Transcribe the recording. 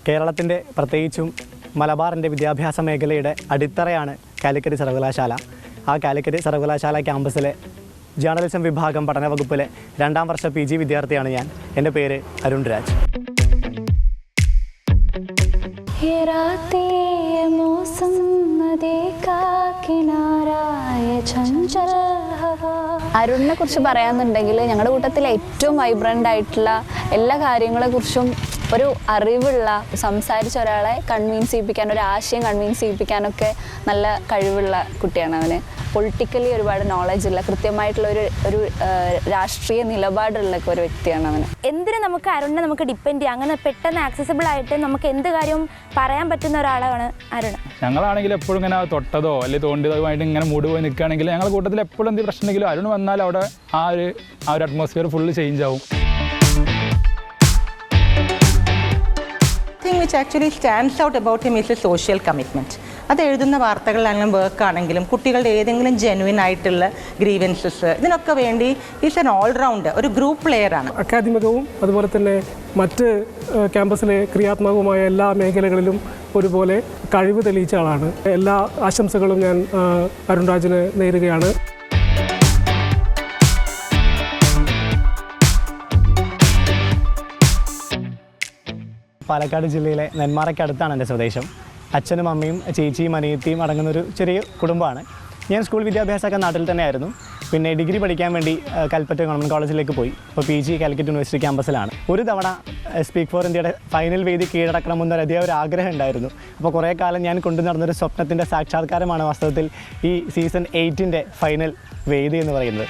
കേരളത്തിൻ്റെ പ്രത്യേകിച്ചും മലബാറിൻ്റെ വിദ്യാഭ്യാസ മേഖലയുടെ അടിത്തറയാണ് കാലിക്കറ്റ് സർവകലാശാല. ആ കാലിക്കറ്റ് സർവകലാശാല ക്യാമ്പസിലെ ജേർണലിസം വിഭാഗം പഠന വകുപ്പിലെ 2ാം വർഷ PG വിദ്യാർത്ഥിയാണ് ഞാൻ. എൻ്റെ പേര് അരുൺ രാജ്. അരുണിനെ കുറിച്ച് പറയാന്നുണ്ടെങ്കിൽ ഞങ്ങളുടെ കൂട്ടത്തിലെ ഏറ്റവും വൈബ്രൻ്റ് ആയിട്ടുള്ള എല്ലാ കാര്യങ്ങളെക്കുറിച്ചും ഒരു അറിവുള്ള, സംസാരിച്ച ഒരാളെ കൺവിൻസ് ചെയ്യിപ്പിക്കാൻ, ഒരു ആശയം കൺവിൻസ് ചെയ്യിപ്പിക്കാനൊക്കെ നല്ല കഴിവുള്ള കുട്ടിയാണ് അവന്. പൊളിറ്റിക്കലി ഒരുപാട് നോളജ് ഉള്ള, കൃത്യമായിട്ടുള്ള ഒരു രാഷ്ട്രീയ നിലപാടുള്ള ഒരു വ്യക്തിയാണ് അവന്. എന്തിനും നമുക്ക് അരുണിനെ നമുക്ക് ഡിപ്പെൻഡ് ചെയ്യാം. അങ്ങനെ പെട്ടെന്ന് ആക്സസിബിൾ ആയിട്ട് നമുക്ക് എന്ത് കാര്യവും പറയാൻ പറ്റുന്ന ഒരാളാണ് അരുൺ. ഞങ്ങളാണെങ്കിൽ എപ്പോഴും ഇങ്ങനെ തൊട്ടതോ അല്ലെങ്കിൽ തോണ്ടിയതുമായിട്ട് ഇങ്ങനെ മൂട് പോയി നിൽക്കുകയാണെങ്കിൽ ഞങ്ങളുടെ കൂട്ടത്തിൽ എപ്പോഴും എന്തെങ്കിലും പ്രശ്നമെങ്കിലും അരുൺ വന്നാൽ അവിടെ ആ ഒരു അറ്റ്മോസ്ഫിയർ ഫുള്ള് ചേഞ്ച് ആവും. which actually stands out about him is a social commitment. അത് എഴുതുന്ന വാർത്തകളിലാണെങ്കിലും വർക്കാണെങ്കിലും കുട്ടികളുടെ ഏതെങ്കിലും ജെനുവിൻ ആയിട്ടുള്ള ഗ്രീവൻസസ് ഇതിനൊക്കെ വേണ്ടി ഈസ് ആൻ ഓൾറൗണ്ട് ഒരു ഗ്രൂപ്പ് പ്ലെയറാണ്. അക്കാദമികവും അതുപോലെ തന്നെ മറ്റ് ക്യാമ്പസിലെ ക്രിയാത്മകവുമായ എല്ലാ മേഖലകളിലും ഒരുപോലെ കഴിവ് തെളിയിച്ച ആളാണ്. എല്ലാ ആശംസകളും ഞാൻ അരുൺ രാജിന് നേരുകയാണ്. പാലക്കാട് ജില്ലയിലെ നെന്മാറയ്ക്കടുത്താണ് എൻ്റെ സ്വദേശം. അച്ഛനും അമ്മയും ചേച്ചിയും അനിയത്തിയും അടങ്ങുന്നൊരു ചെറിയ കുടുംബമാണ്. ഞാൻ സ്കൂൾ വിദ്യാഭ്യാസമൊക്കെ നാട്ടിൽ തന്നെയായിരുന്നു. പിന്നെ ഡിഗ്രി പഠിക്കാൻ വേണ്ടി കൽപ്പറ്റ ഗവൺമെൻറ് കോളേജിലേക്ക് പോയി. ഇപ്പോൾ PG കാലിക്കറ്റ് യൂണിവേഴ്സിറ്റി ക്യാമ്പസിലാണ്. ഒരു തവണ സ്പീക്ക് ഫോർ ഇന്ത്യയുടെ ഫൈനൽ വേദി കീഴടക്കണമെന്നൊരു ഒരു ആഗ്രഹം ഉണ്ടായിരുന്നു. അപ്പോൾ കുറേ കാലം ഞാൻ കൊണ്ടു നടന്നൊരു സ്വപ്നത്തിൻ്റെ സാക്ഷാത്കാരമാണ് വാസ്തവത്തിൽ ഈ സീസൺ 8ൻ്റെ ഫൈനൽ വേദി എന്ന് പറയുന്നത്.